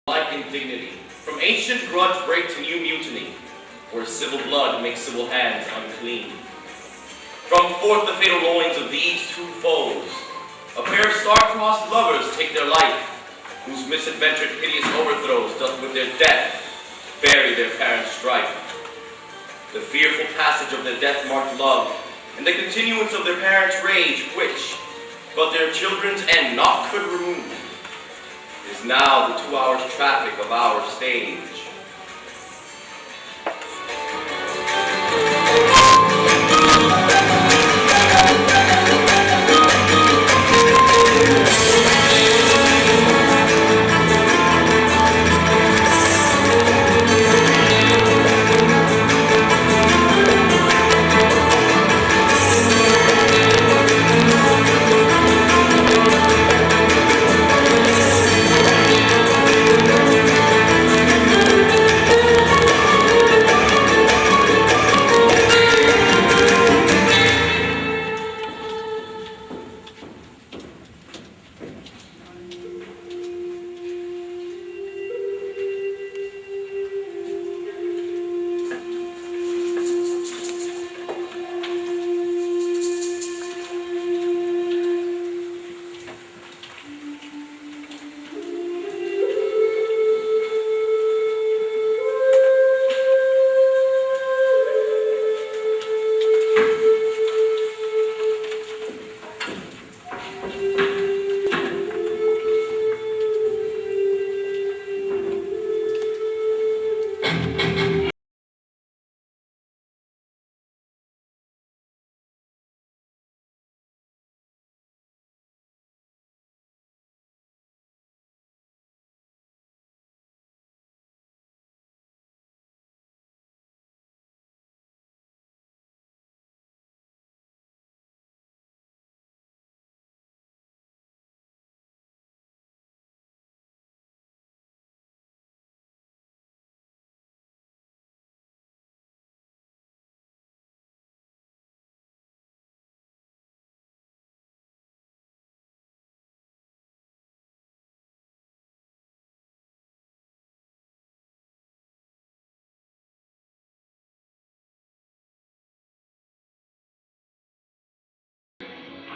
Like indignity, from ancient grudge break to new mutiny, where civil blood makes civil hands unclean. From forth the fatal loins of these two foes, a pair of star-crossed lovers take their life, whose misadventured hideous overthrows doth with their death bury their parents' strife. The fearful passage of their death-marked love, and the continuance of their parents' rage, which, but their children's end naught could remove, is now the 2 hours traffic of our stage.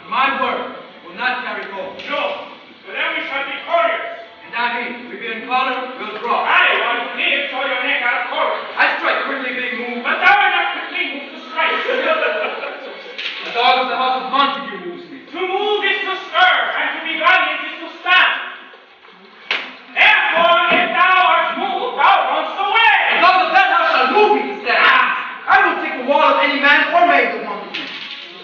My word will not carry gold. No, but then we shall be courtiers. And I mean, we be in collar, we'll draw. Aye, while you live, draw your neck out of collar. I strike quickly being moved. But thou art not quickly moved to strike. The dog of the house of Montague moves me. To move is to stir, and to be valiant is to stand. Therefore, if thou art moved, thou runnest away. The dog of that house shall move me to stand. I will take the wall of any man or maid that wants me.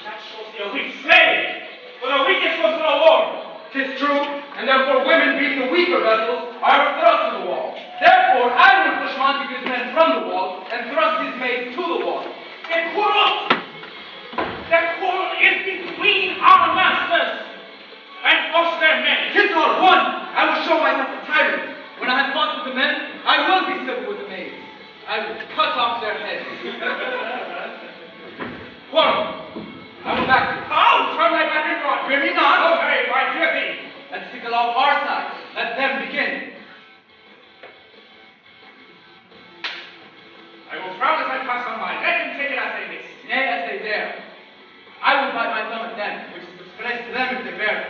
That shows thee a weak slave. For the weakest goes to the war. 'Tis true, and therefore women being the weaker vessels are thrust to the wall. Therefore I will push Montague's men from the wall and thrust his maids to the wall. The quarrel is between our masters and us their men. 'Tis not one. I will show myself a tyrant. When I have fought with the men, I will be civil with the maids. I will cut off their heads. Quarrel. I will back you. How? Turn thy back and run. Fear me not. Okay, I fear thee. Let's stick along our side. Let them begin. I will frown as I pass on by. Let them take it as they miss. Nay, as they dare. I will bite my thumb at them, which is disgrace to them if they bear it.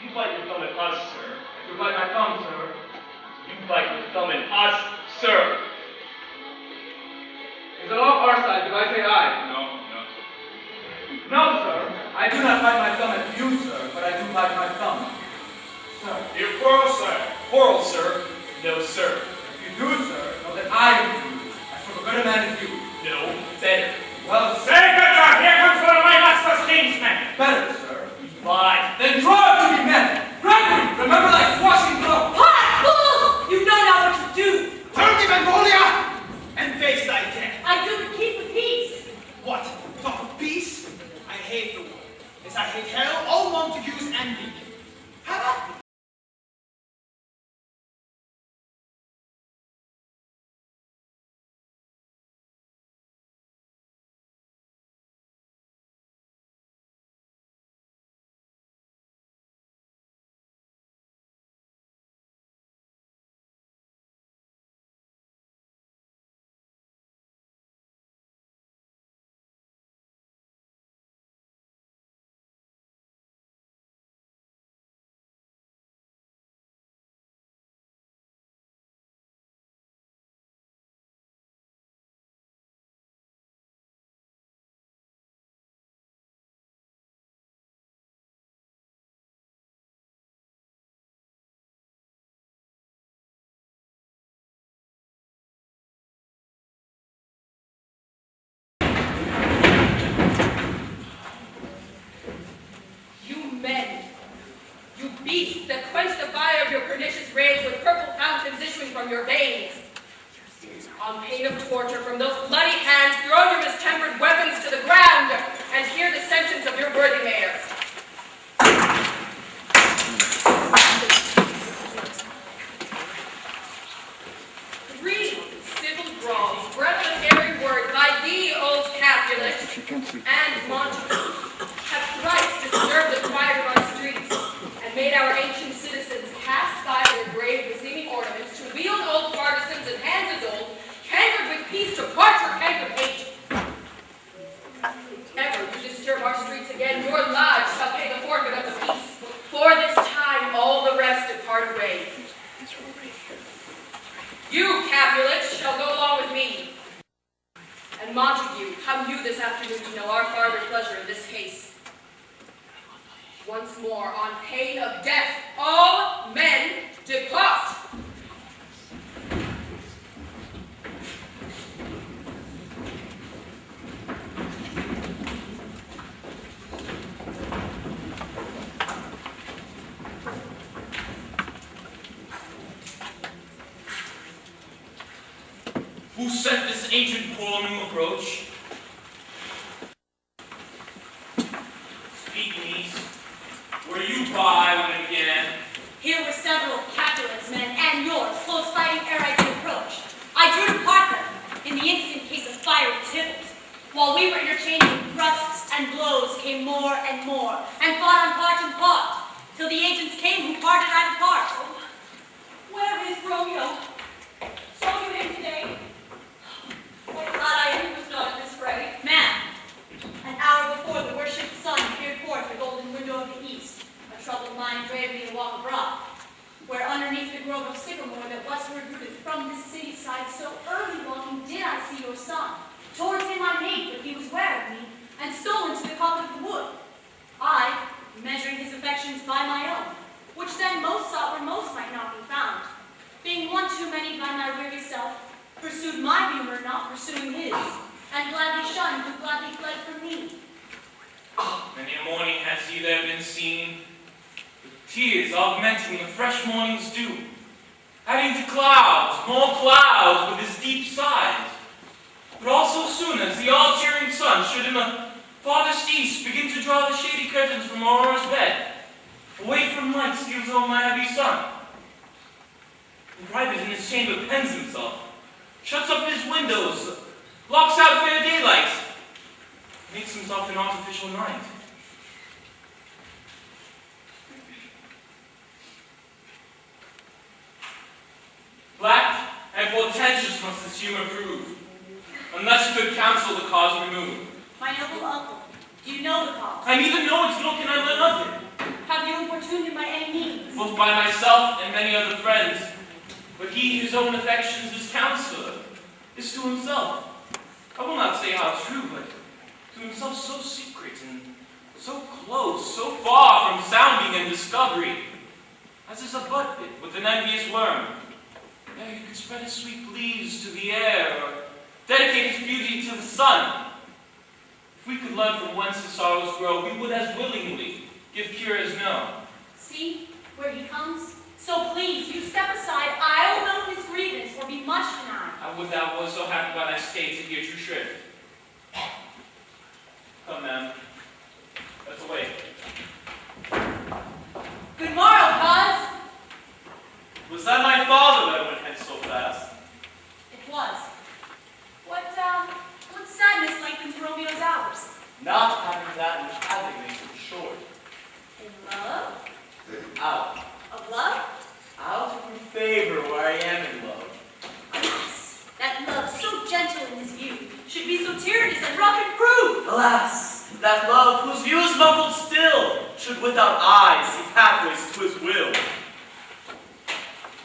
You bite your thumb at us, sir. You bite my thumb, sir. You bite your thumb at us, sir. Is it all our side? Do I say aye? No. No, sir. I do not bite my thumb at you, sir, but I do bite my thumb. Sir. You quarrel, sir. Quarrel, sir. No, sir. If you do, sir, know that I am you. I serve a better man as you. No, better. Well, sir. Very good, sir. Here comes one of my master's kingsmen. Better, sir. Bye. Then draw to be men. Gregory, remember thy swashing blow. Hot fools! You know not what to do. Turn thee, Benvolio, and face thy death. I do keep the peace. What? Talk of peace? I hate the war, as I hate they tell all Montagues and me. Have at me. You beasts that quench the fire of your pernicious rage with purple fountains issuing from your veins. On pain of torture from those bloody hands, throw your mistempered weapons to the ground and hear the sentence of your worthy mayor. Three civil brawls, breath of every word, by thee, old Capulet, and Montague, have thrice disturbed the quiet of our streets, and made our ancient citizens cast by their grave beseeming ornaments to wield old partisans and hands as old, cankered with peace to part your cankered hate. If ever you disturb our streets again, your lives shall pay the forfeit of the peace. For this time all the rest depart away. You, Capulet, shall go along with me. And Montague, come you this afternoon to know our farther pleasure in this case. Once more, on pain of death, all men depart. Who sent this ancient poor new approach? Speak, niece. Were you by when it began? Here were several of Capulet's men and yours, close fighting ere I did approach. I drew to part them. In the instant came the fiery tumult. While we were interchanging thrusts and blows came more and more, and fought on part and part, till the agents came who parted I depart. Where is Romeo? Saw you him today? What glad I am he was not in this fray. Man, an hour before the worshipped sun peered forth the golden window of the east, a troubled mind drave me to walk abroad, where underneath the grove of sycamore that westward rooted from this city side, so early walking did I see your son. Towards him I made, but he was ware of me, and stole into the cock of the wood. I, measuring his affections by my own, which then most sought where most might not be found, being one too many by my weary self, pursued my humor, not pursuing his, and gladly shunned who gladly fled from me. Many a morning has he there been seen, with tears augmenting the fresh morning's dew, adding to clouds, more clouds with his deep sighs. But also soon as the all-cheering sun should in the farthest east begin to draw the shady curtains from Aurora's bed, away from light steals home my happy son. In private in his chamber pens himself, shuts up his windows, locks out fair daylight, makes himself an artificial night. Black and portentous must this humor prove, unless good counsel the cause remove. My noble uncle, do you know the cause? I neither know its look and I learn of it, Have you importuned him by any means? both by myself and many other friends. But he whose own affections is counselor is to himself, I will not say how true, but to himself so secret and so close, so far from sounding and discovery, as is a bud pit with an envious worm. Ere he could spread his sweet leaves to the air, or dedicate his beauty to the sun. If we could learn from whence his sorrows grow, we would as willingly give cure as no. See where he comes? So please, you step aside. I'll know his grievance, or be much denied. I would thou was so happy by thy state to hear true shrift. Come, ma'am. Let's away. should without eyes see pathways to his will.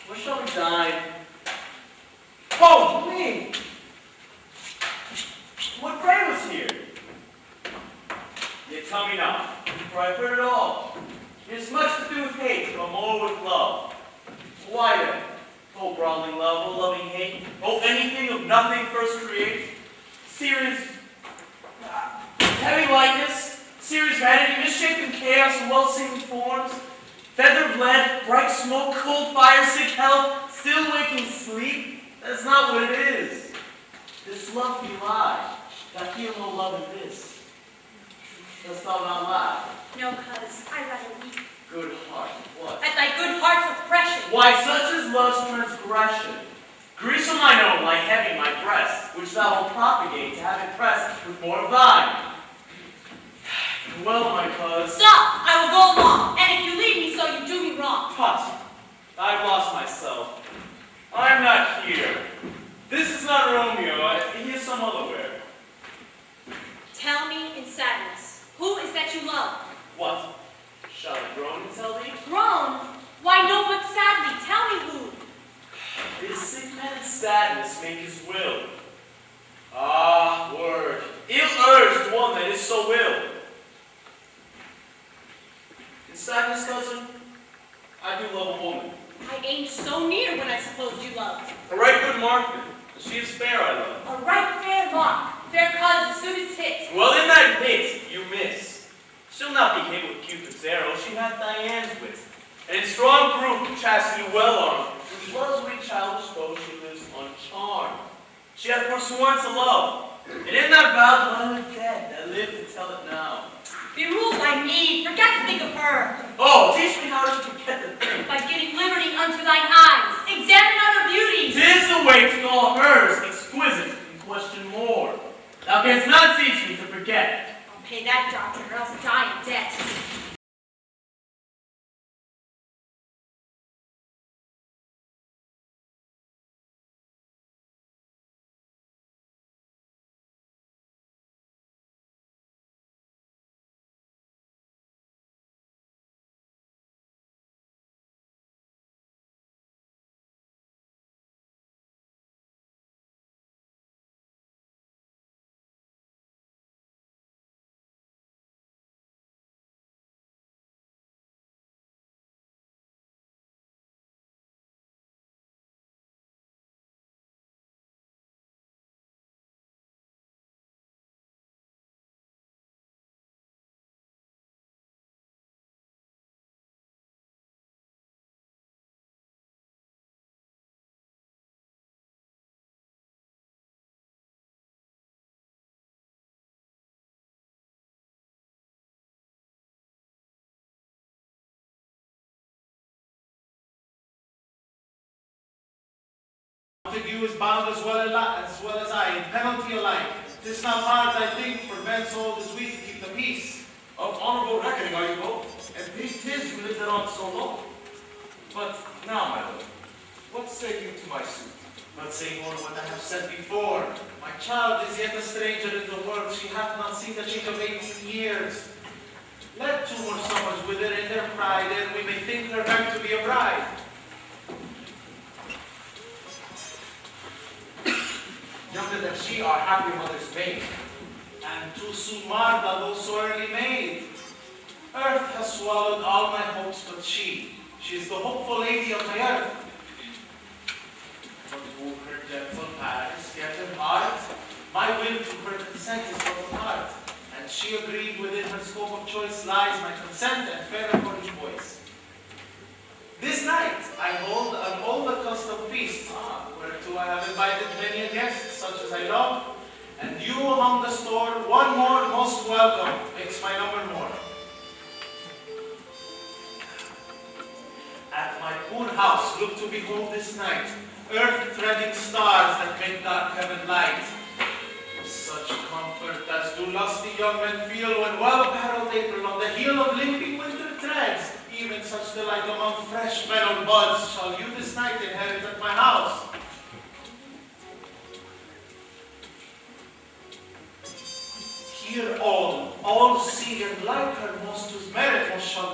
Where shall we dine? Oh, me! What prey was here? Yet tell me not, for I've heard it all. It has much to do with hate, but more with love. Why then? Oh, brawling love, oh, loving hate, oh, anything of nothing first create. Serious, heavy lightness, serious vanity, misshapen chaos and well-seeming forms, feathered lead, bright smoke, cold fire, sick health, still waking sleep. That's not what it is. This love be lie, that heal no love in this. Dost thou not lie? No, cuz I rather weep. Good heart, what? At thy good heart's oppression. Why, such is love's transgression. Grease on mine own lie heavy my breast, which thou wilt propagate to have it pressed with more of thine. Well, my cuz. Stop! I will go along, and if you leave me so, you do me wrong. Tut, I've lost myself. I'm not here. This is not Romeo. He is some other where. Tell me in sadness, who is that you love? What? Shall I groan and tell thee? Groan? Why, no, but sadly, tell me who. This sick man's sadness make his will. Ah, word. Ill-urged one that is so ill. In sadness, cousin, I do love a woman. I aimed so near when I supposed you loved. A right good markman. She is fair, I love. A right fair mark, fair cause as soon as hit. Well, in that hit, you miss. She'll not be hit with Cupid's arrow. She hath Diane's wit. And in strong proof of chastity well armed, which love's weak childish though she lives uncharmed. She hath forsworn to love, and in that vow till I live dead, that live to tell it now. Be ruled by me, forget to think of her. Oh, teach me how to forget the thing. By giving liberty unto thine eyes, examine other beauties. 'Tis the way to call hers exquisite and question more. Thou canst not teach me to forget. I'll pay that doctor or else die in debt. You is bound as well as I, in penalty alike. 'Tis not hard, I think, for men so old as we to keep the peace. Of honorable reckoning are you both, And peace 'tis you lived thereon so long. But now, my lord, what say you to my suit? Not saying more what I have said before. My child is yet a stranger in the world. She hath not seen the change of 18 years. Let 2 more summers wither in their pride, and we may think her meant to be a bride. Younger than she, our happy mother's maid, and too soon marred, although sorely made. Earth has swallowed all my hopes but she. She is the hopeful lady of my earth. But woo her gentle Paris, yet her heart, my will to her consent is but a part. And she agreed within her scope of choice lies my consent and fair according voice. This night I hold an old accustomed feast, whereto I have invited many a guest, such as I love, and you among the store, one more most welcome, makes my number more. At my poor house look to behold this night, earth-treading stars that make dark heaven light. Such comfort as do lusty young men feel when well-apparelled April on the heel of limping winter treads. Even such delight among fresh meadow buds shall you this night inherit at my house. Hear all see and like her most whose merit most shall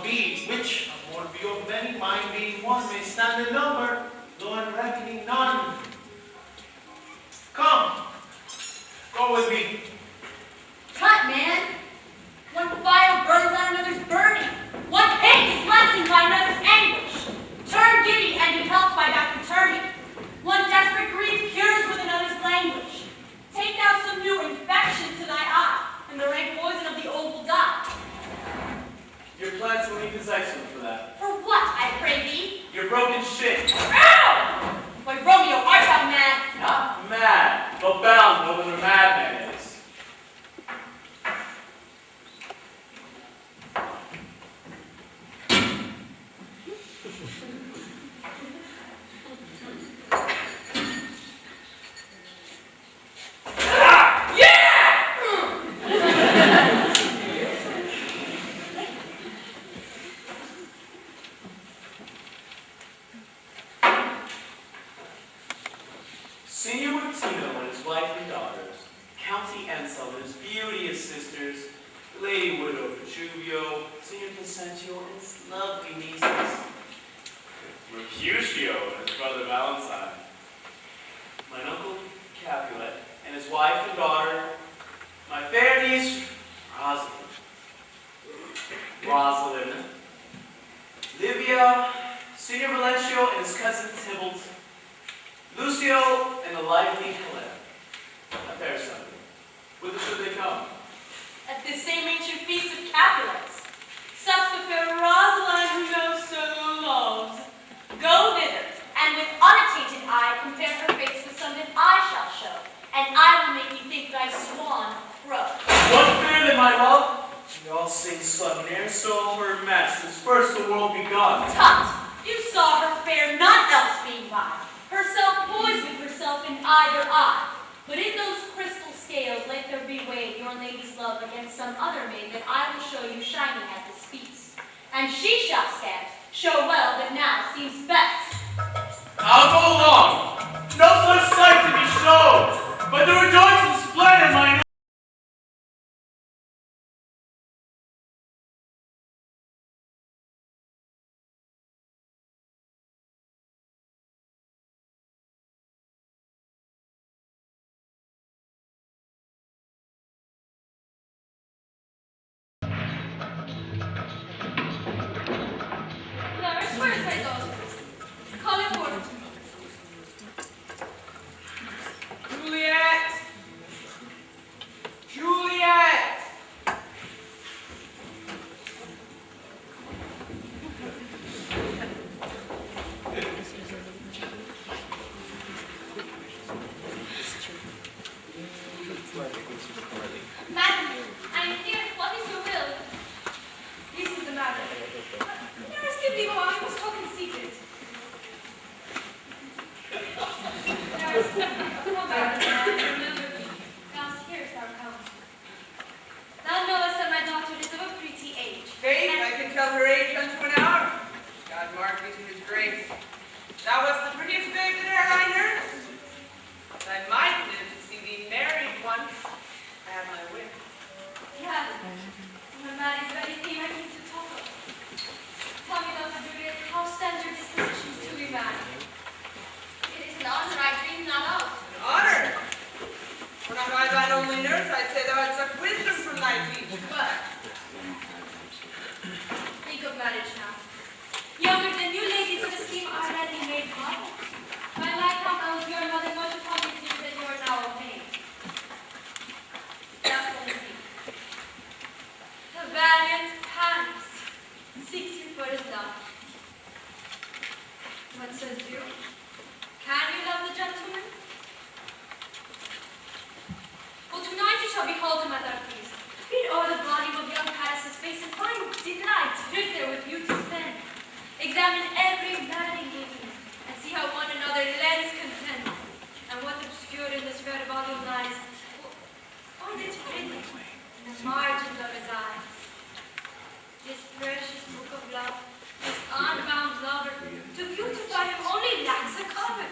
many, mine being one, may stand in number, though in reckoning none. Come, go with me. Tut, man. One fire burns out another's burning. One pain is lessened by another's anguish. Turn giddy and be helped by that returning. One desperate grief cures with another's languish. Take thou some new infection to thy eye, and the rank poison of the old will die. Your plans will need excellent for that. For what, I pray thee? Your broken shin. Ow! Why, Romeo, art thou mad? Not mad, but bound more than a madman is. Signor Martino and his wife and daughters, County Ansel and his beauteous sisters, Lady Widow Petruchio, Signor Placentio and his lovely nieces, Mercutio and his brother Valentine, my uncle Capulet and his wife and daughter, my fair niece Rosalind, Livia, Signor Valencio and his cousin Tybalt, Lucio and the lively Helen, a fair son. Whither should they come? At this same ancient feast of Capulets, sups the fair Rosalind who knows so loves. Go thither, and with unattainted eye compare her face with some that I shall show, and I will make you think thy swan crow. What fear than my love? We all sing sun, ne'er so her match since first the world begun. Tut, you saw her fair, not else being by. Herself poised with herself in either eye. But in those crystal scales let there be weighed your lady's love against some other maid that I will show you shining at this feast. And she shall scant, show well that now seems best. I'll go along. No such sight to be shown, but to rejoice in splendor mine. Nurse, where is my daughter? Call it forward. Juliet! Juliet! Madam, I am here. What is your will? This is the matter. Nurse, give me while I was talking secret. Nurse, come back, remember me. Now, here's our come. Thou knowest that my daughter is of a pretty age. Faith, I can tell her age unto an hour. God mark me to his grace. Thou wast the prettiest babe that e'er I nursed. I might live to see thee married once. I have my whip. Yeah, when man is very thing I need to talk of. Tell me, Dr. Juliet, how stands your dispositions to be married? It is an honor I dream not of. An honor. Were not I thine only nurse, I'd say thou hadst sucked wisdom from thy teeth. But think of marriage now. Younger than you ladies of esteem are ready made public. My life comes your mother much upon the things that you are now obeying. That's only thing. The valiant Paris seeks you for his love. What says you? Can you love the gentleman? Well, tonight you shall behold him at our feast. Read o'er the volume of young Paris's face and find delight writ there with beauty's pen. Examine every maddening evening and see how one another lends content. And what obscure in this red volume lies, find it hidden in the margins of his eyes. This precious book of love, this unbound lover, to beautify him only lacks a cover.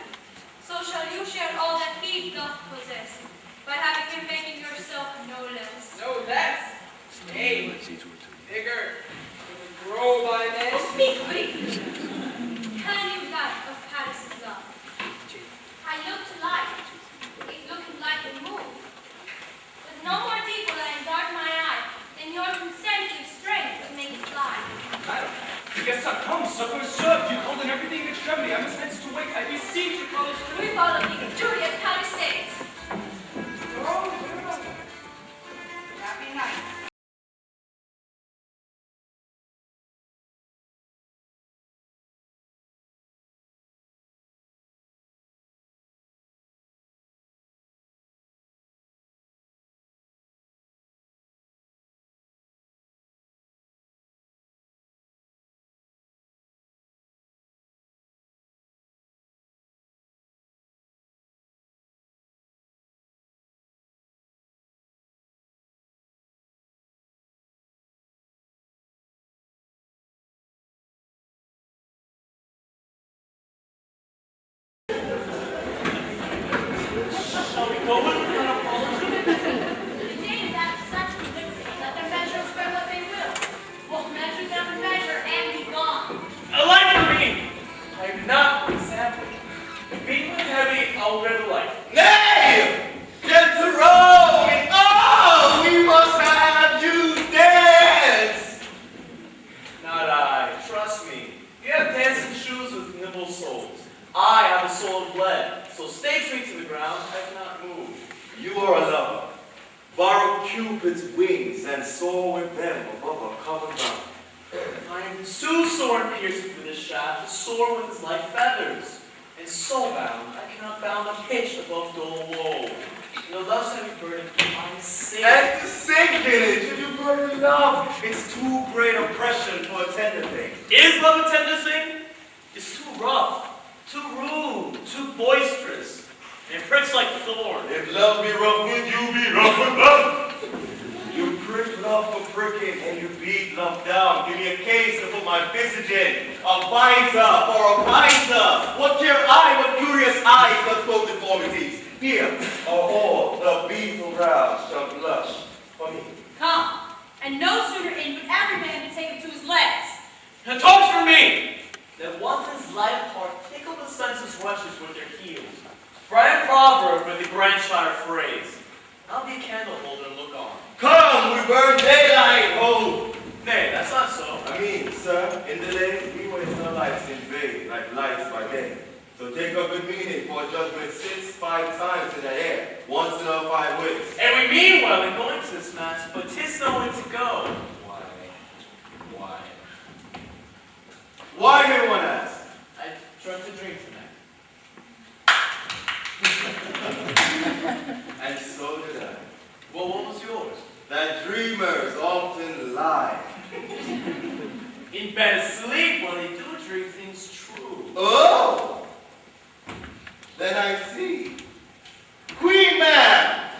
So shall you share all that he doth possess, by having him making yourself no less. No less. Nay, bigger. It would grow by men. Oh, speak briefly. guests are come, supper is served. You called in everything in extremity. I must hence to wait. I beseech you, call us to We follow the duty of county states. Happy night. Shall we go in with an apology? The Danes have such convincing that their measures spread what they will. Both measure them measure and be gone. Alike for me! I am not example. Being with heavy, I'll read life. Nay! Gentle Rome! Oh, we must have you dance! Not I. Trust me. You have dancing shoes with nimble soles. I have a soul of lead, so stakes me to the ground, I cannot move. You are a lover. Borrow Cupid's wings and soar with them above a common ground. I am too sore and pierced with this shaft to soar with his light feathers. And so bound, I cannot bound a pitch above dull woe. No love's heavy burden, I sing. As to sing, village, if you burn in love, it's too great oppression for a tender thing. Is love a tender thing? It's too rough, too rude, too boisterous. And pricks like thorn. If love be rough, would you be rough with love? You prick love for pricking and you beat love down. Give me a case to put my visage in. A biter or a biter. What care I what curious eyes does both deformities? Here are all the beetle brows shall blush for me. Come, and no sooner in but every man to take him to his legs. And talk for me! That one his life heart tickle the senses rushes with their heels. For I am proverb with the Grandshire phrase. I'll be candle holder and look on. Come, we burn daylight, ho! Nay, that's not so. I mean, sir, in the day, we waste our lives in vain, like lights by day. So take a good meaning, for judgment sits 5 times in the air, once in our 5 weeks. And we mean well in going to this mass, but 'tis no way to go. Why? Why, may one ask? I dreamt a dream tonight. And so did I. Well, what was yours? That dreamers often lie. In bed asleep when they do dream things true. Oh! Then I see. Queen Man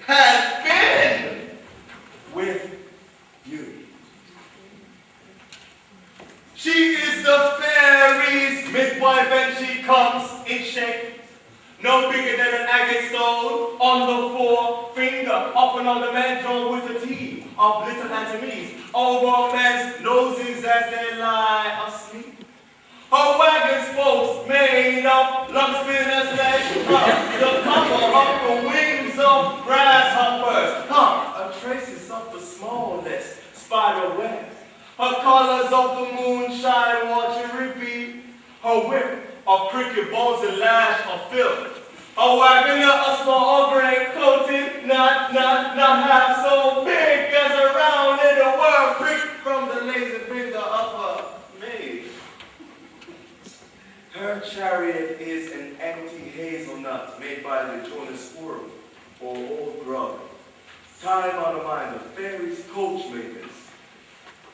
has been with you. She is the fairy's midwife and she comes in shape. No bigger than an agate stone on the forefinger, up and on the man drawn with a T of little anatomies, over men's noses as they lie asleep. Her wagon spokes made of lump spinners legs, the cover of the wings of grasshoppers, traces of the smallest spider webs. Her colors of the moonshine watch you repeat. Her whip of cricket bones and lash of filth. A wagon, a small gray coated, not half so big as a round little worm pricked from the lazy finger of a maid. Her chariot is an empty hazelnut made by the Jonas squirrel or old grub. Time on the mind of fairies' coachmakers.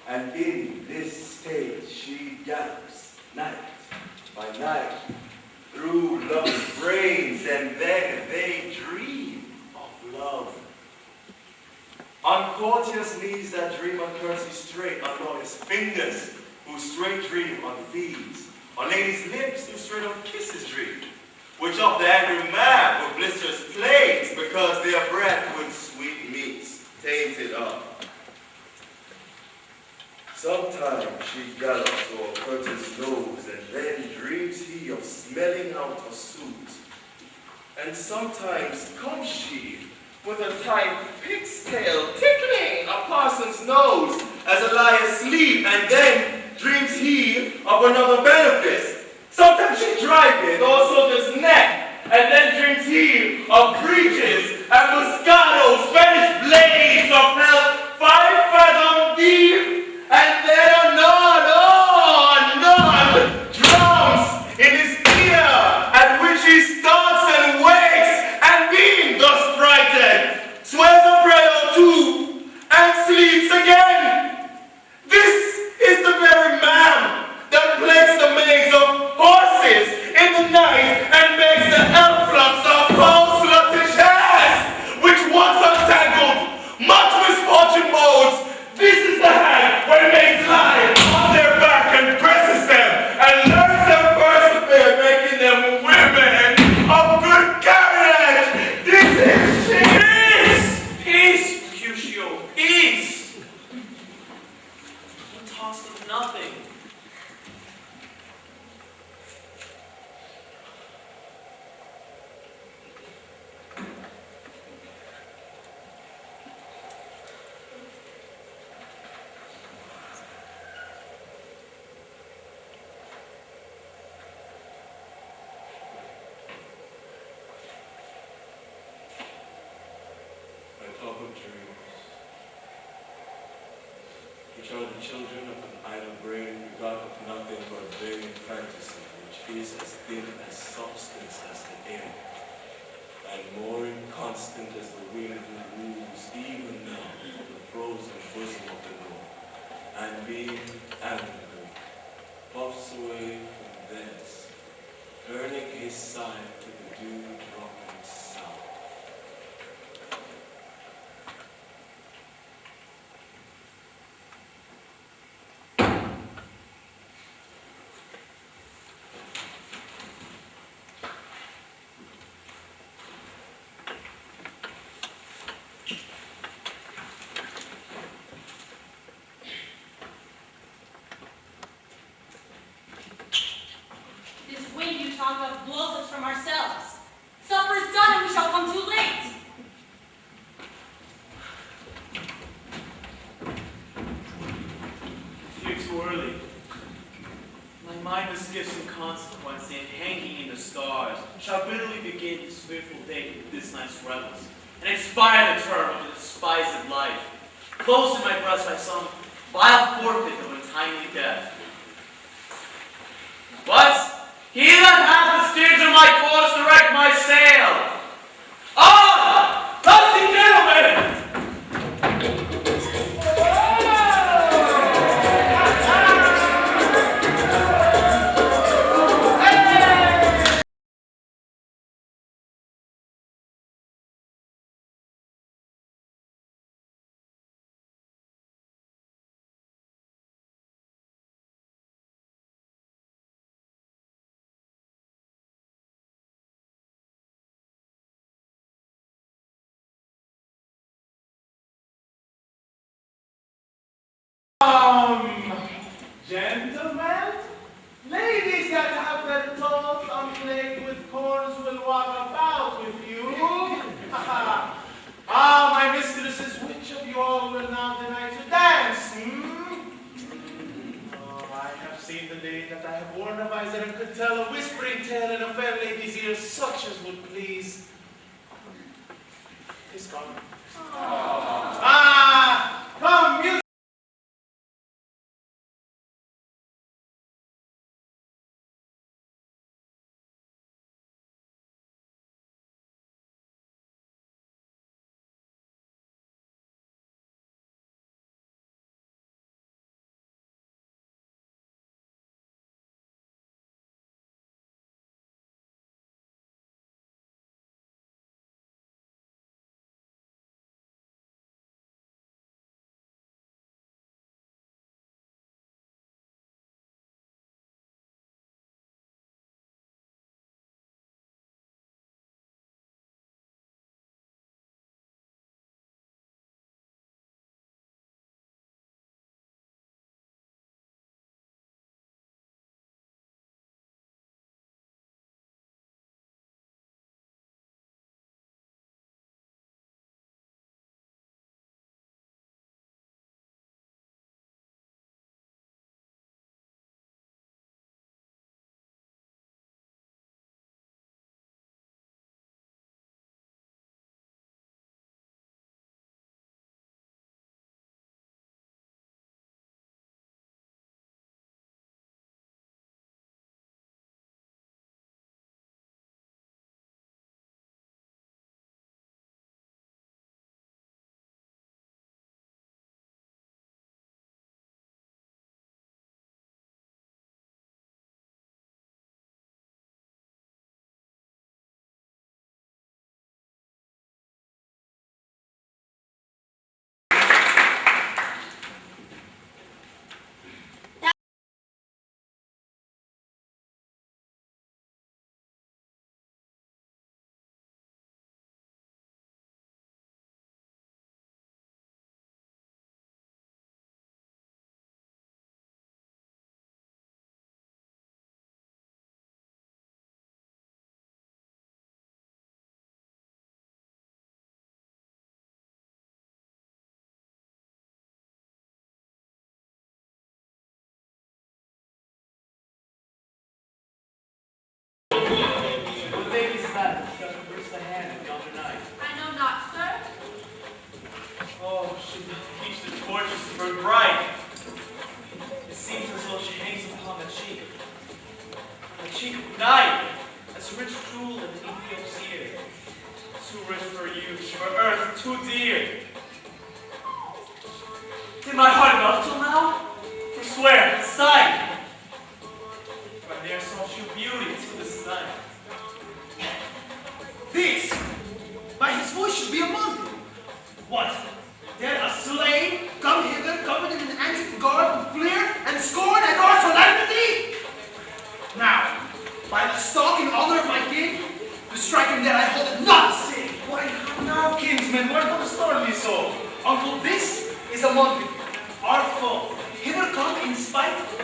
And in this state she gallops, night by night, through love's brains, and then they dream of love. On courteous knees that dream on curtsy straight, on lawyers' fingers who straight dream on fees, on ladies' lips who straight on kisses dream, which of the angry man with blisters plagues because their breath with sweet meats tainted up. Sometimes she gallops o'er Curtis' nose, and then dreams he of smelling out a suit. And sometimes comes she with a tight pig's tail tickling a parson's nose as a lie asleep, and then dreams he of another benefice. Sometimes she drive it, also this neck, and then dreams he of breeches and moscato, Spanish blades of hell, 5 fathom deep, and then anon, drums in his ear, at which he starts and wakes, and being thus frightened, swears a prayer or two, and sleeps again. This is the very man that plagues the maids of horses in the night and makes the elf-flux of false sluttish hairs, which once untangled, much misfortune modes. This is the hag where maids lie on their back and presses them, and learns them first to bear, making them women of good carriage. This is she. Peace, Mercutio, peace. He talks of nothing. I talk of dreams, which are the children of an idle brain begot of nothing but vain fantasy, which is as thin as substance as the air, and more inconstant as the wind who moves even now from the frozen bosom of the north, and being amiable, puffs away from thence, turning his side to the dew-dropping south. This wind you talk of blows us from ourselves. Supper is done and we shall come too late. Fear too early. My mind misgives some consequence, and hanging in the stars, shall bitterly begin this fearful day with this night's revels, and expire the term of the despised life. Close in my breast by some vile forfeit of untimely death. But he that hath the steers of my course direct my sail. On! Lusty gentlemen! Gentlemen, ladies that have their toes unplagued with corns will walk about with you. My mistresses, which of you all will now deny to dance? Oh, I have seen the day that I have worn a visor and could tell a whispering tale in a fair lady's ear, such as would please. He's gone. Come, music.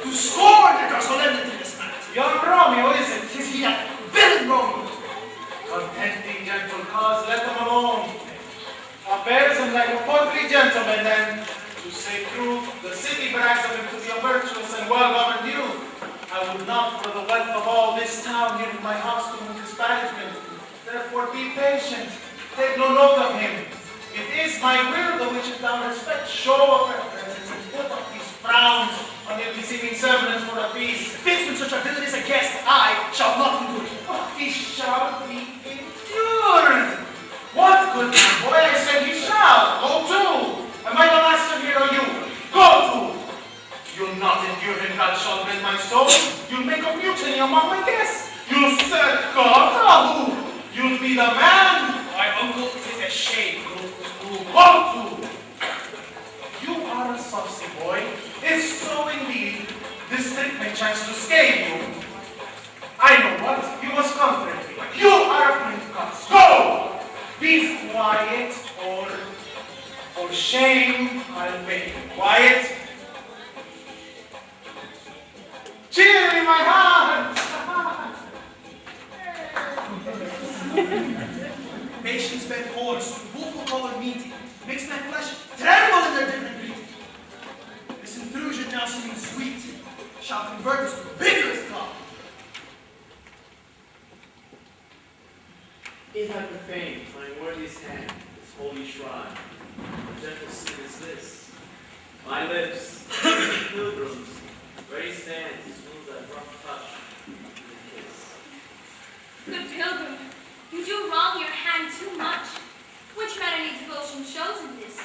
to scorn at our solemnity this night. Young Romeo, is it? Is he a villain, Romeo? Contending gentle cause, let him alone. Affairs him like a portly gentleman, and to say truth, the city brags of him to be a virtuous and well-governed youth. I would not for the wealth of all this town here in my house to move disparagement. Therefore be patient, take no note of him. It is my will, the which if thou respect, show of reverence, and put up these frowns on your beseeming semblance for a feast. Fixed when such a villain is a guest, I shall not endure it. Oh, he shall be endured. What good man, boy? I said he shall. Go to. Am I the master here or you? Go to. You'll not endure him, God shall rend my soul. You'll make a mutiny among my guests. You'll set God. Who? You'll be the man. My uncle, it is a shame. Go to. You are a saucy boy. If so indeed, this trick may chance to scale you. I know what. You must comfort me. You are a prince of go! Be quiet, or for shame I'll make you quiet. Cheer in my heart! Patience bent horse, woeful colored meat, makes my flesh tremble in their different grief. This intrusion now seeming sweet, shall convert us to bitterest love. If I profane my worthiest hand, this holy shrine, what gentle sin is this? My lips, pilgrims, where he stands, smooth that rough touch and kiss. Good pilgrim, you do wrong your hand too much. Which mannerly devotion shows in this?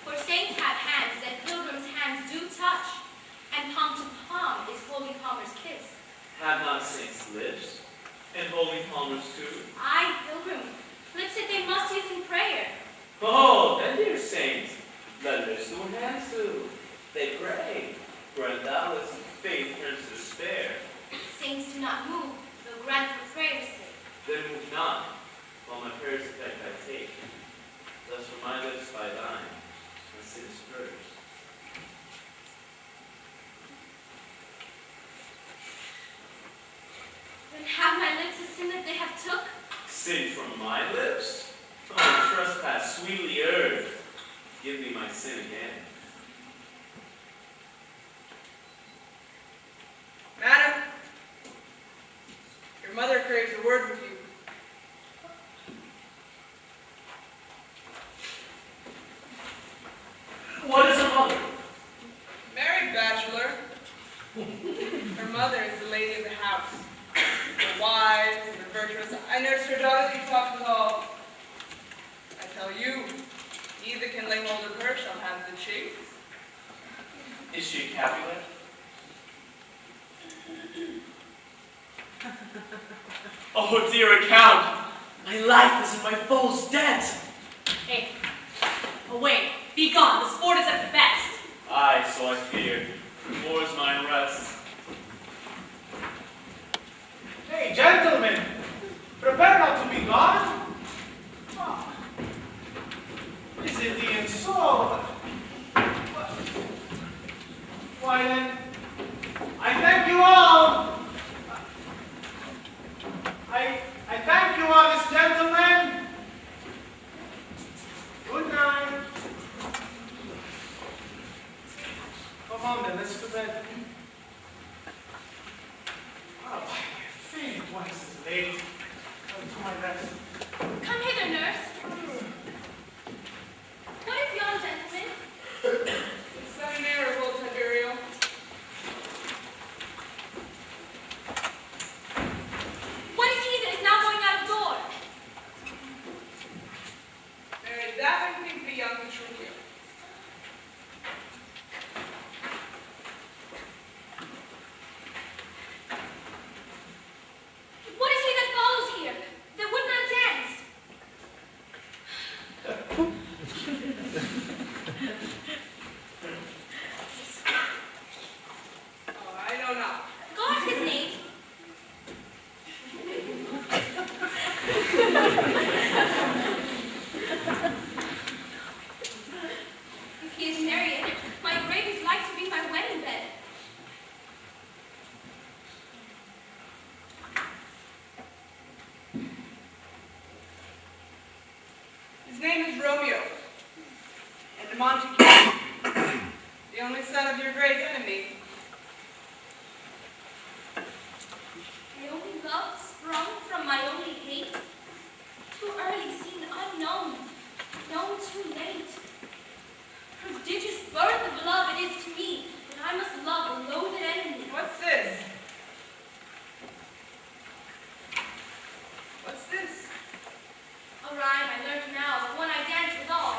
For saints have hands that pilgrims' hands do touch, and palm to palm is holy palmer's kiss. Have not saints lips, and holy palmers too? Aye, pilgrim, lips that they must use in prayer. Oh, then dear saints, let lips do hands do. They pray, grant thou as faith turns to despair. Saints do not move, though grant for prayer's sake. Then move not, while my prayers effect I take. Thus from my lips by thine, my sin is purged. Then have my lips a sin that they have took? Sin from my lips? Oh, trespass sweetly erred. Give me my sin again. Madam, your mother craves a word with you. What is a mother? Married bachelor. Her mother is the lady of the house. The wise and the virtuous. I nursed her daughter that you talked with all. I tell you, he that can lay hold of her shall have the chase. Is she a Capulet? Oh, dear account! My life is in my foe's debt! Hey, away, be gone, the sport is at the best. Aye, so I fear. More is mine rest. Hey, gentlemen, prepare not to be gone. Ah, is it even so? Why then, I thank you all. I thank you all, this gentlemen. Good night. Come on then, let's go to bed. is Romeo, and Montague, the only son of your great enemy. My only love sprung from my only hate. Too early seen, unknown, known too late. Prodigious birth of love it is to me, that I must love a loathed enemy. What's this? What's this? A rhyme I learned now, the one I dance with all.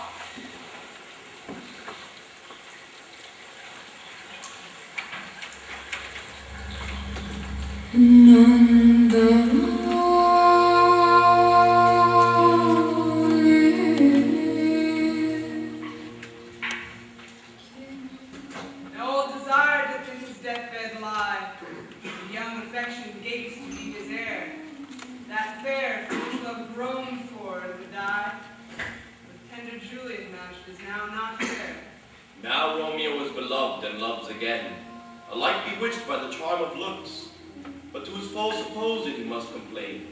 None the An old desire doth in his deathbed lie. The young affection gapes to be his heir. That fair for which love groaned for and to die, with tender Juliet matched is now not fair. Now Romeo is beloved and loves again, alike bewitched by the charm of looks. But to his foe supposed he must complain,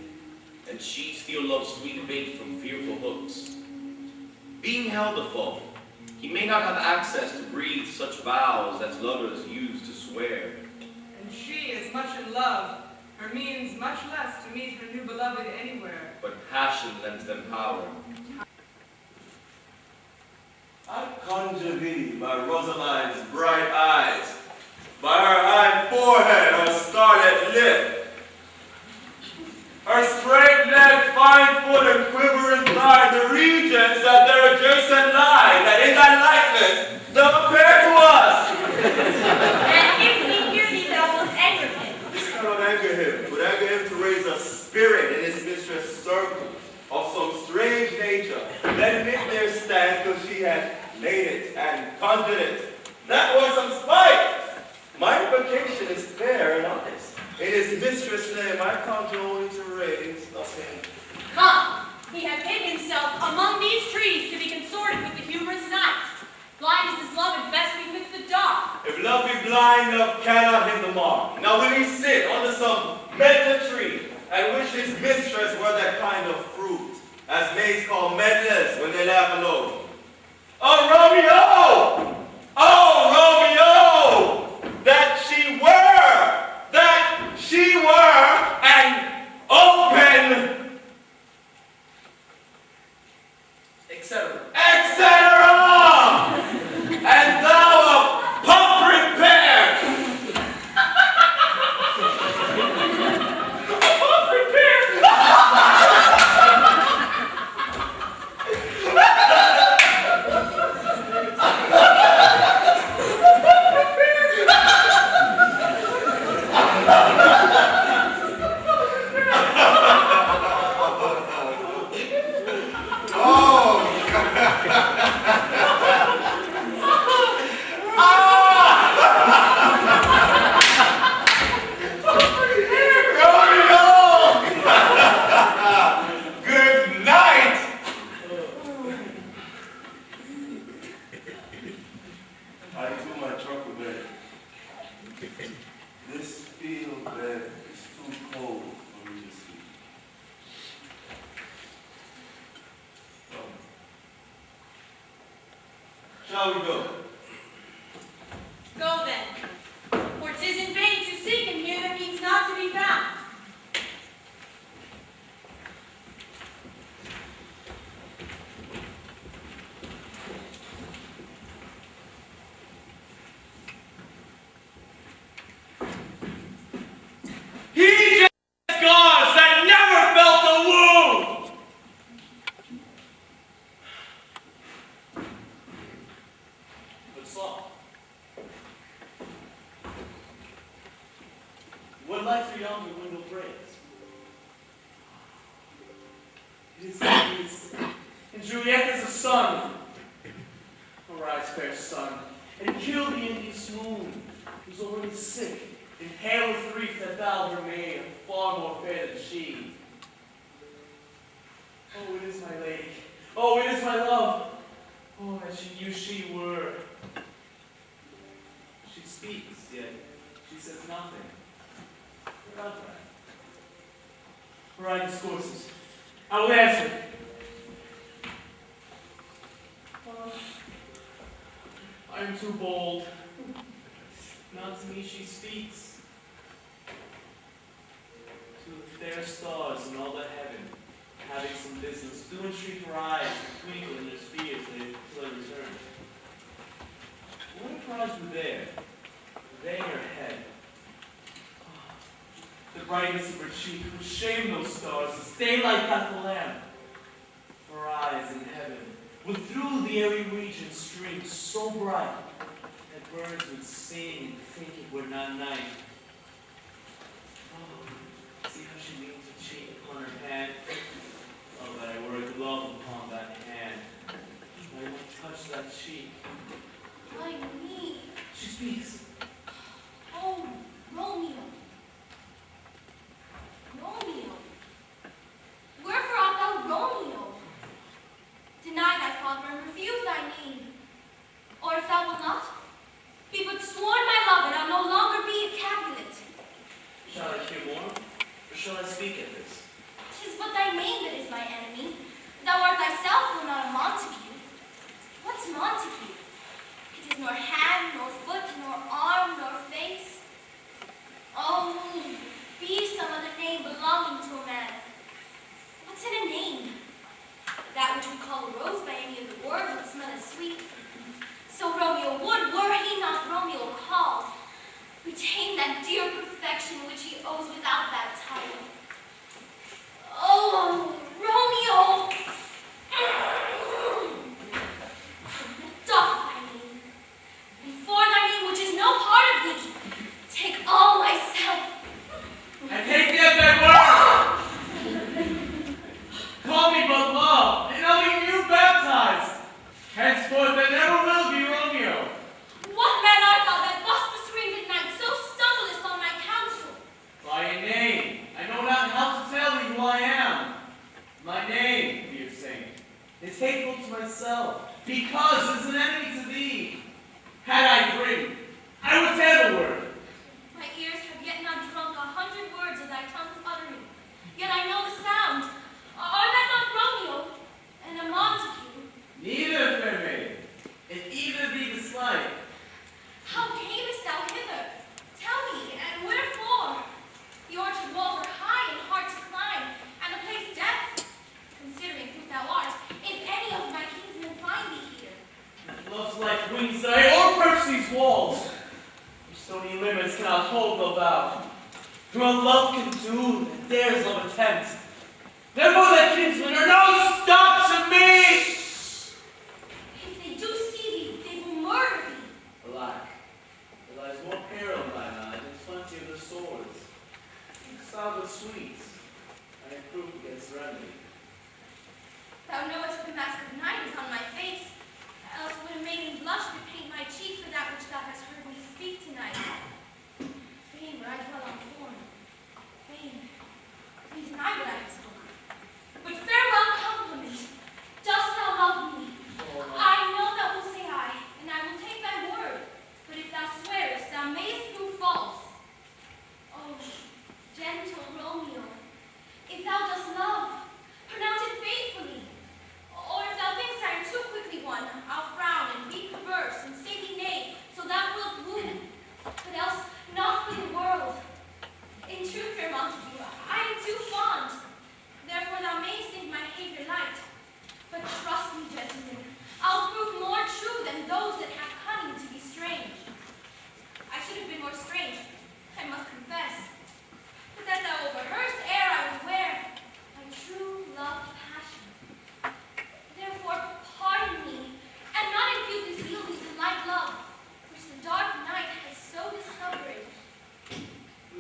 and she still loves sweet bait from fearful hooks. Being held a foe, he may not have access to breathe such vows as lovers use to swear. And she is much in love, her means much less to meet her new beloved anywhere. But passion lends them power. I conjure thee by Rosaline's bright eyes, by her high forehead, her scarlet lip, her straight-necked, fine-foot, and quivering thigh, the regions that their adjacent lie, that in thy likeness thou appear to us. And if we hear thee, thou wilt anger him. This cannot anger him, but anger him to raise a spirit in his mistress' circle of some strange nature, letting it there stand till she had made it and conjured it. That was some spite. My implication is fair and honest. In his mistress' name, I conjure only to raise nothing. Come, he hath hid himself among these trees to be consorted with the humorous night. Blind is his love, and best befits the dark. If love be blind, love cannot hit the mark. Now will he sit under some medlar tree and wish his mistress were that kind of fruit, as maids call medlars when they laugh alone? Oh, Romeo! Oh, Romeo! That she were an open, etc. etc. And thou a pump prepared. A pump prepared. This field bed is too cold for me to sleep. Shall we go? Go then, for 'tis in vain to seek him here that means not to be found. He just scars that never felt a wound! But Saul, what lights are yonder window praise? It is, and Juliet is a sun. Arise, fair sun, and kill the Indian swoon, who's already sick, and hail with grief that thou her maid, far more fair than she. Oh, it is my lady. Oh, it is my love. Oh, that she knew she were. She speaks, yet she says nothing. Where art thou? Where I discourses. I will answer. I am too bold. Not to me she speaks. To the fair stars in all the heaven, having some business, do entreat her eyes to twinkle in their spheres till I return. What a prize were there? They her head. The brightness of her cheek would shame those stars as daylight doth the lamp. Her eyes in heaven would through the airy region stream so bright that birds would sing and think it were not night. Oh, see how she leans her cheek upon her hand. Oh, that I were a glove upon that hand. I would touch that cheek. Why me? She speaks. Oh, Romeo. Romeo. Wherefore art thou Romeo? Deny thy father and refuse thy name. Or if thou wilt not, be but sworn my love, and I'll no longer be a Capulet. Shall I hear more, or shall I speak at this? 'Tis but thy name that is my enemy. Thou art thyself, though not a Montague. What's Montague? It is nor hand, nor foot, nor arm, nor face. Oh, be some other name belonging to a man. What's in a name? That which we call a rose by any of the words would smell as sweet. So Romeo would, were he not Romeo called, retain that dear perfection which he owes without that title. Oh, Romeo! Doff thy name, and for thy name which is no part of thee, take all myself. And take me at thy word! Call me but love, and I'll be new baptized. Henceforth there never will be Romeo. What man art thou that thus this at night so stumblest on my counsel? By a name, I know not how to tell thee who I am. My name, dear saint, is hateful to myself, because it's an enemy to thee. Had I drink, I would tell the word. My ears have yet not drunk 100 words of thy tongue's uttering, yet I know the sound. Are that not Romeo and a Montague? Neither, fair maid, if either be the slight. How camest thou hither? Tell me, and wherefore? The orchard walls are high and hard to climb, and the place death. Considering who thou art, if any of my kinsmen find thee here. Love's like wings that I o'erperch these walls. Your stony limits cannot hold the vow. For what love can do, that dares love attempt. Therefore thy kinsmen are no stop to me! If they do see thee, they will murder thee. Alack, there lies more peril in thy mind than 20 of their swords. Salve with sweets, I am proof against remedy. Thou knowest the mask of night is on my face, else would have made me blush to paint my cheek for that which thou hast heard me speak tonight. Fain were I dwell on thorn. Fain deny what I have spoken. But farewell compliment. Dost thou love me? I know thou wilt say aye, and I will take thy word. But if thou swearest, thou mayest prove false. Oh, gentle Romeo, if thou dost love, pronounce it faithfully. Or if thou thinkst I am too quickly won, I'll frown and be perverse and say thee nay, so thou wilt woo. But else, not for the world. In truth, fair Montague, I am too fond. Therefore thou mayst think my behavior light. But trust me, gentlemen, I'll prove more true than those that have cunning to be strange. I should have been more strange, I must confess. But that thou overheardst ere I was ware, my true love passion. Therefore pardon me, and not impute this yielding to light love, which the dark night has so discovered.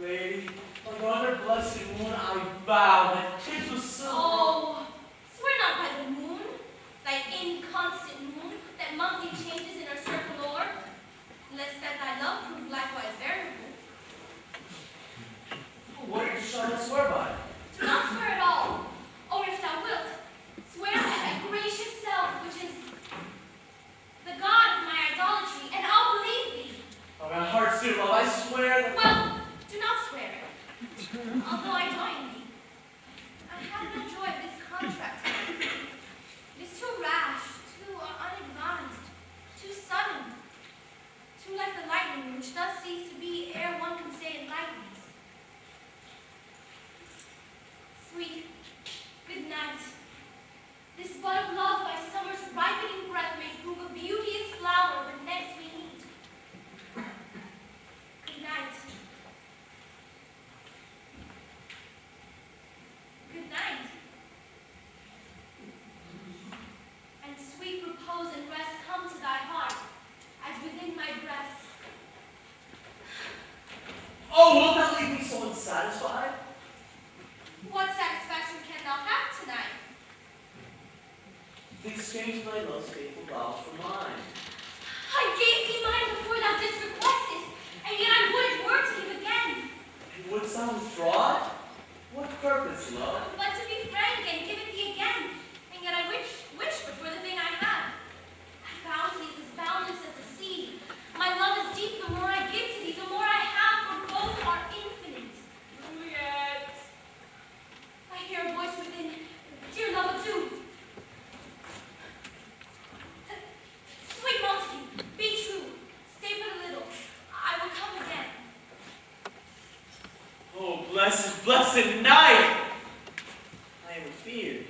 Lady, on other blessed moon I vow that kiss was so. Oh, swear not by the moon, thy inconstant moon, that monthly changes in her circle o'er, lest that thy love prove likewise variable. What shall I swear by? Do not swear at all, or if thou wilt, swear by thy gracious self, which is the God of my idolatry, and I'll believe thee. By my heart's dear love, I swear that. Well, do not swear, although I join thee. I have no joy of this contract. It is too rash, too unadvised, too sudden. Too like the lightning, which does cease to be ere one can say it lightens. Sweet, good night. This bud of love by summer's ripening breath may prove a beauteous flower when next we meet. Good night. Good night. And sweet repose and rest come to thy heart, as within my breast. Oh, wilt thou leave me so unsatisfied? What satisfaction can thou have tonight? To exchange thy love's faithful vows for mine. I gave thee mine before thou didst request it, and yet I would it were to give again. And wouldst thou withdraw it? What purpose, love? But to be frank and give it thee again, and yet I wish for the thing I have. Thy bounty is as boundless as the sea. My love is deep, the more I give to thee, the more I have, for both are infinite. Juliet. I hear a voice within. Dear love, adieu. Sweet Montague, be true. Stay but a little. I will come again. Oh, blessed night! I am afeard.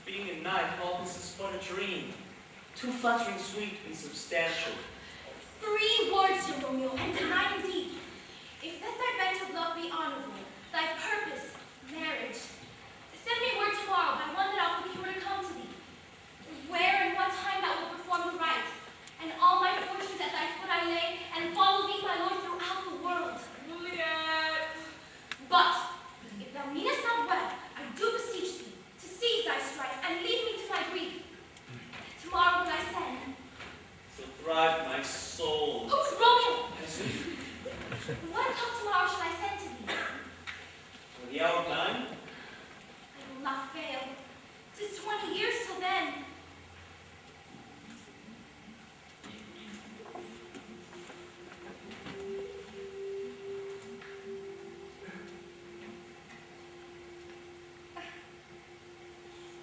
Being a night, all this is but a dream. Too flattering, sweet, and substantial. 3 words, dear Romeo, and denied indeed. If that thy bent of love be honorable, thy purpose, marriage, send me word tomorrow by one that I'll procure to come to thee. Where and what time thou wilt perform the rite, and all my fortunes at thy foot I lay, and follow thee, my lord, throughout the world. Juliet. But, if thou meanest not well, I do beseech thee to cease thy strife, and leave me to my grief. Tomorrow will I send. So thrive my soul. Oh, Romeo! As we- What o'clock tomorrow shall I send to thee? For the hour of 9? I will not fail. 'Tis 20 years till then.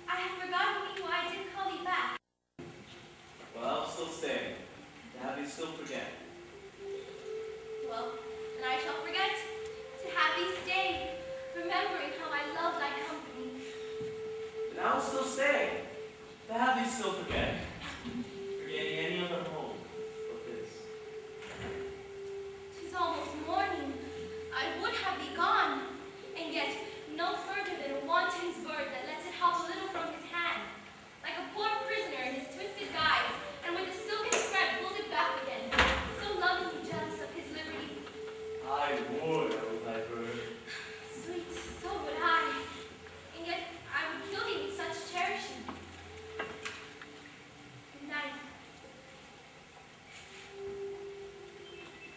I have forgotten me why I did call thee back. Well, I'll still stay. To have you still forget. Well, then I shall forget to have thee stay, remembering how I love thy company. And I will still stay. To have you still forget. Forgetting any other home but this. 'Tis almost morning. I would have thee gone, and yet no further than a wanton's bird that lets it hop a little from his hand, like a poor prisoner in his twisted guise, and with a silken thread pulls it back again, so lovingly jealous of his liberty. I would, O thy bird. Sweet, so would I, and yet I would kill thee with such cherishing. Good night.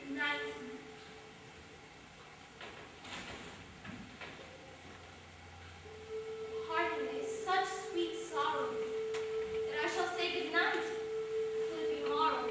Good night. Pardon is such sweet sorrow that I shall say good night till it be morrow.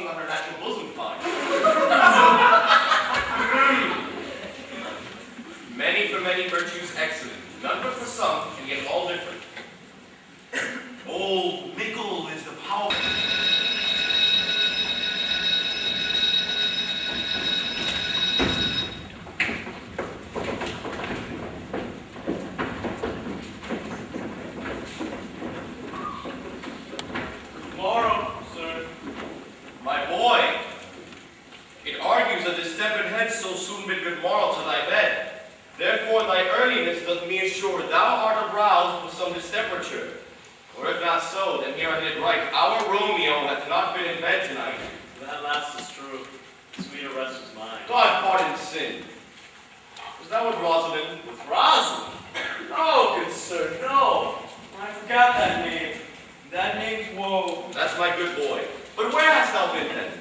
sucking on her natural bosom find. Many for many virtues excellent, none but for some, and yet all different. Oh, mickle is the power. Tomorrow, sir. My boy, it argues a distempered head so soon bid good morrow to thy bed. Therefore thy earliness doth me assure thou art aroused with some distemperature. Or if not so, then here I did right. Our Romeo hath not been in bed tonight. That last is true. Sweeter rest was mine. God pardon sin. Was thou with Rosalind? With Rosalind? No, good sir, no. I forgot that name. That name's woe. That's my good boy. But where hast thou been then?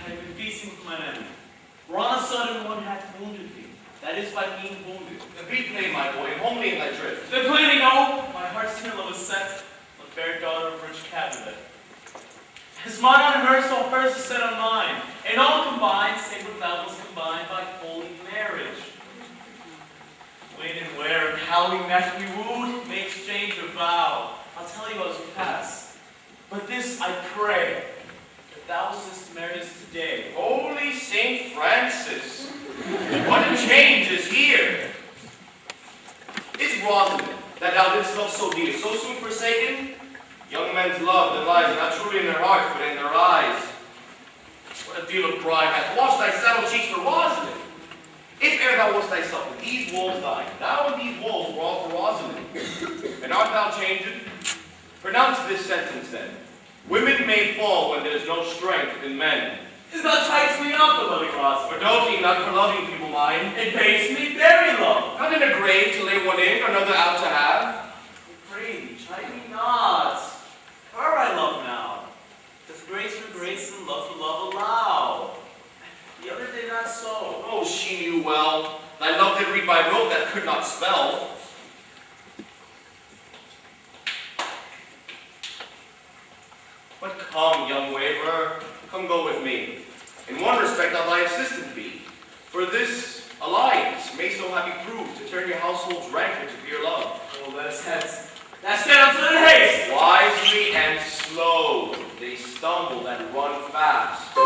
I have been feasting with mine enemy. For on a sudden one hath wounded me. That is by being wounded. Be plain, my boy, and homely in thy drift. The plainly no. My heart's in love was set on the fair daughter of rich Capulet. As mine on her, so hers is set on mine. And all combined, save what thou was combined by holy marriage. When and where and how we met, we wooed, may exchange a vow. I'll tell you as we pass. But this I pray, that thou wouldst marry us today. Holy Saint Francis, what a change is here. Is Rosalind, that thou didst love so dear, so soon forsaken? Young men's love that lies not truly in their hearts, but in their eyes. What a deal of pride hath washed thy saddle cheeks for Rosalind. If e'er thou wast thyself with these wolves thine, thou and these wolves were all for Rosalind. And art thou changed? Pronounce this sentence then. Women may fall when there is no strength in men. Is thou tries me not for loving Rosalind? For doting, not for loving people mine. It pays me very low. Not in a grave to lay one in, another out to have. Pray thee, chide me not. Her I love now. Doth grace for grace and love for love allow? The other did not so. Oh, she knew well. Thy love did read by rote that could not spell. But come, young waverer, come go with me. In one respect I'll thy assistant be. For this alliance may so happy prove to turn your household's rancor to pure love. Oh, that's stand up in haste. Wisely and slow, they stumble and run fast.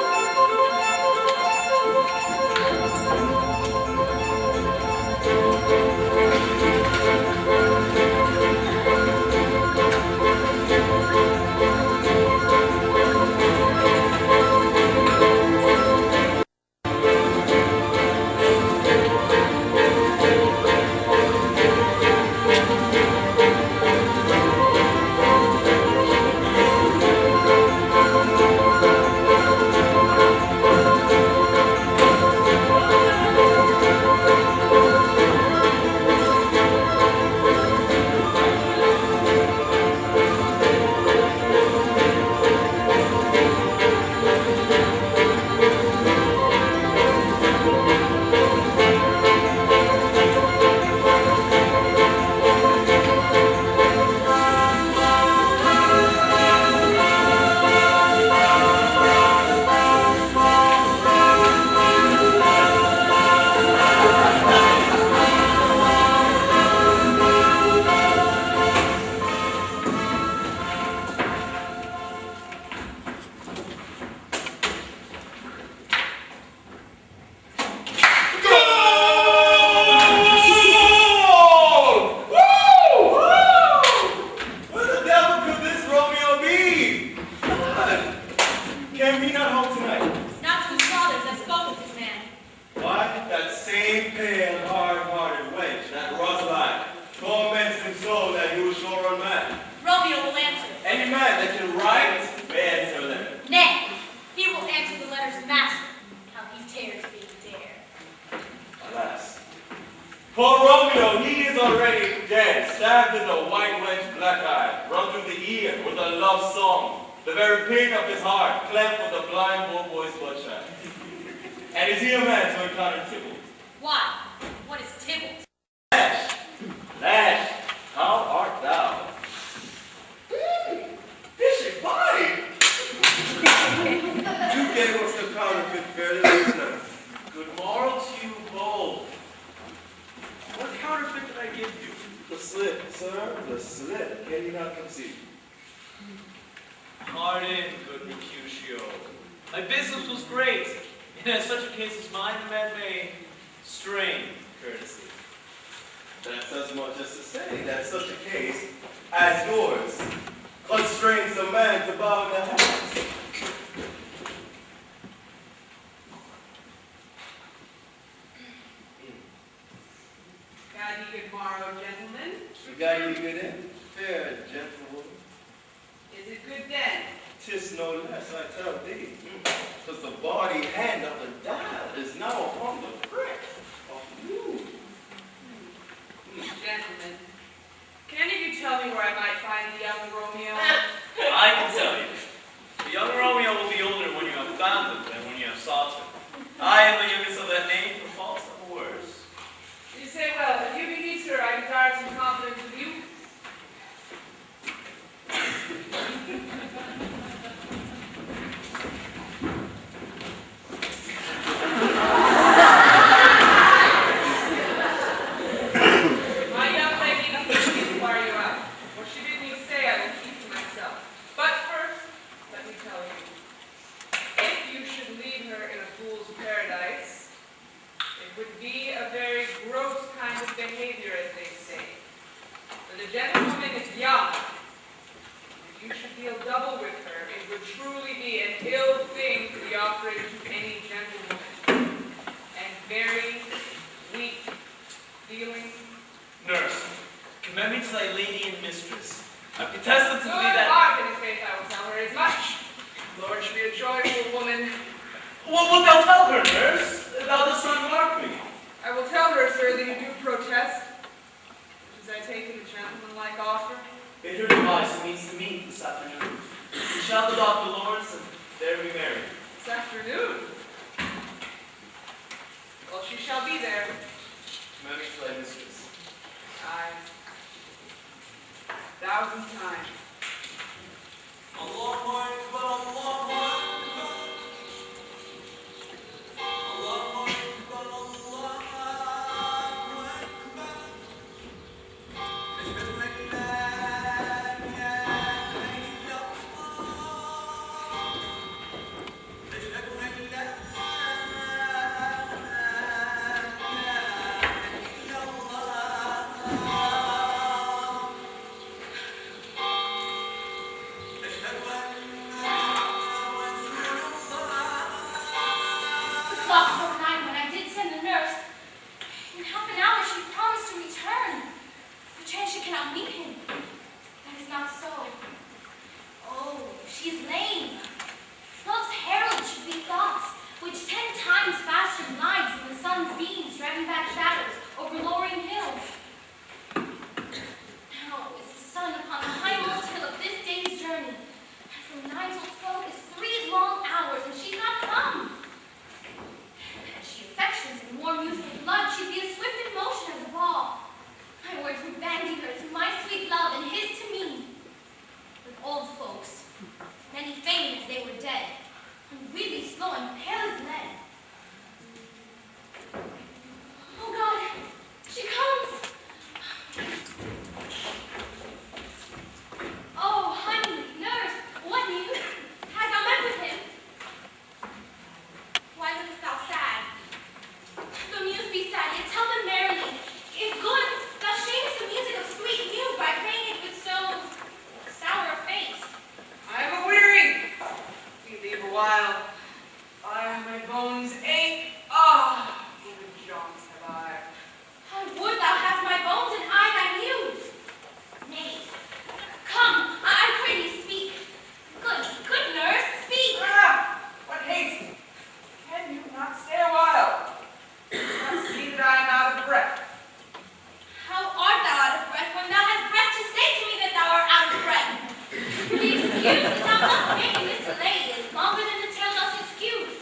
Poor Romeo, he is already dead, stabbed in the white wench black eye, run through the ear with a love song, the very pin of his heart, cleft with the blind bull boy's bloodshot. And is he a man to encounter Tybalt? Why? What is Tybalt? Lash, how art thou? Fishy body! My business was great, and in such a case as mine, the man may strain courtesy. That's as much as to say that such a case as yours constrains the man to bow the hands. God ye good morrow, gentlemen. God ye good end, fair gentlewoman. Is it good then? 'Tis no less, I tell thee, because the body hand of the dial is now upon the prick of you. Gentlemen, can any of you tell me where I might find the young Romeo? I can tell you. The young Romeo will be older when you have found him than when you have sought him. I am the youngest of that name, for faults of worse. You say well, if you be he, sir, I desire some confidence with you. My young lady needs to inquire you out. What she bid me say, I will keep to myself. But first, let me tell you, if you should leave her in a fool's paradise, it would be a very gross kind of behavior, as they say. For the gentlewoman is young. If you should deal double with her, it would truly be an ill thing to be offering to any gentlewoman. And very weak dealing. Nurse, commend me to thy lady and mistress. I protested to thee Good that... bargain, in faith, I will tell her as much. Lord should be a joyful woman. What wilt thou tell her, nurse? Thou dost not mark me. I will tell her, sir, that you do protest. As I take it a gentlemanlike offer. Bid her devise a means to meet this afternoon. We shall adopt the Lords and there be married. This afternoon. Well, she shall be there. Commend me to thy mistress. Aye. 1,000 times. The clock struck 9 when I did send the nurse. In half an hour she promised to return. Perchance she cannot meet him. That is not so. Oh, she is lame. Love's herald should be thoughts, which 10 times faster glides than the sun's beams, driving back shadows over lowering hills. Now is the sun upon the hindmost hill of this day's journey, and from 9 till 12 is 3 long hours, and she's not come. Had she affections and warm youthful blood, she'd be as swift in motion as a ball. My words would bandy her to my sweet love, and his to me. But old folks, many fain as they were dead, and we'd be slow and pale as lead. Oh God, she comes! Oh, honey, nurse, what news? Hast thou met with him? Why lookest thou sad? The muse be sad, yet tell them merrily. If good, thou shamest the music of sweet muse by playing it with so sour a face. I am a-weary. We leave a while. My bones ache. Ah, good jaunts have I. I would thou hast my bones and I thy muse. Nay, come, I pray thee speak. Good nurse, speak. Ah, what haste. Can you not stay a while? Do you not see that I am out of breath? How art thou out of breath when thou hast breath to say to me that thou art out of breath? The excuse that thou must make in this delay is longer than the tale doth excuse.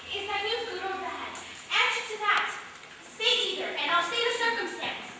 Is thy news good or bad? Answer to that. Say either, and I'll state a circumstance.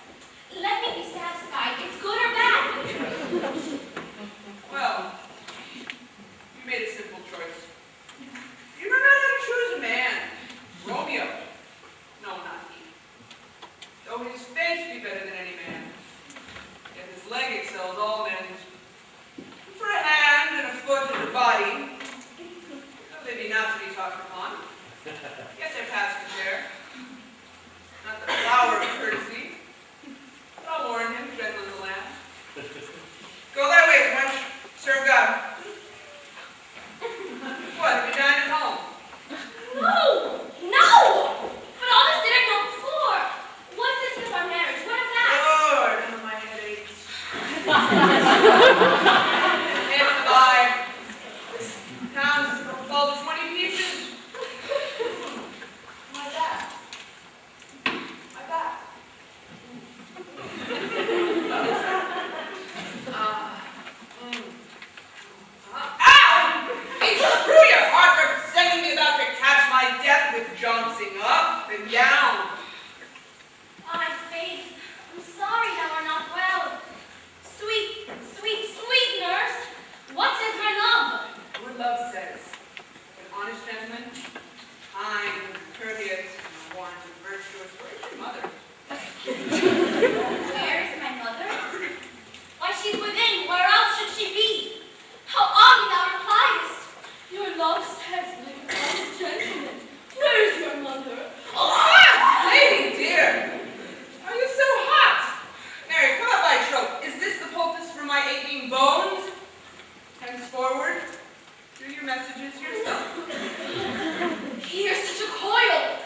love says, wise gentleman, where is your mother? Ah, lady dear, are you so hot? Mary, come up by trope. Is this the poultice for my aching bones? Henceforward, do your messages yourself. Here's such a coil.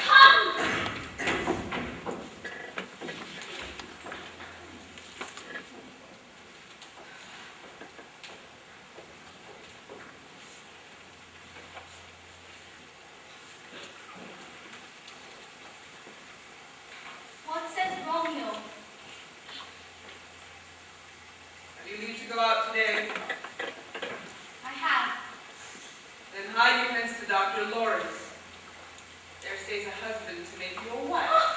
Come! What says Romeo? Have you leave to go out today? I have. Then hide you hence to Dr. Lawrence. There stays a husband to make you a wife.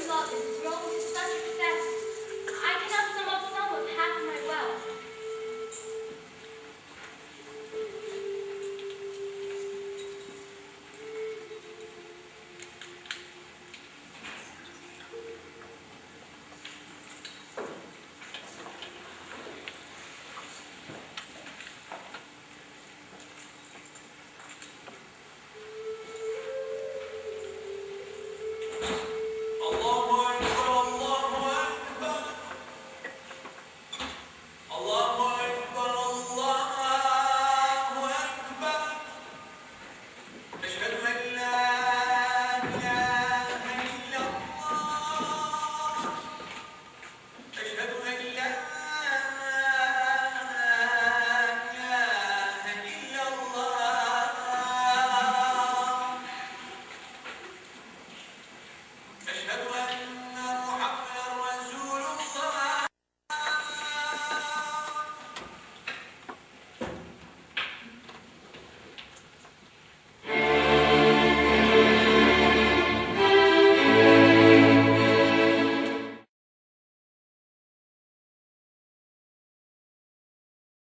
Love is grown to such excess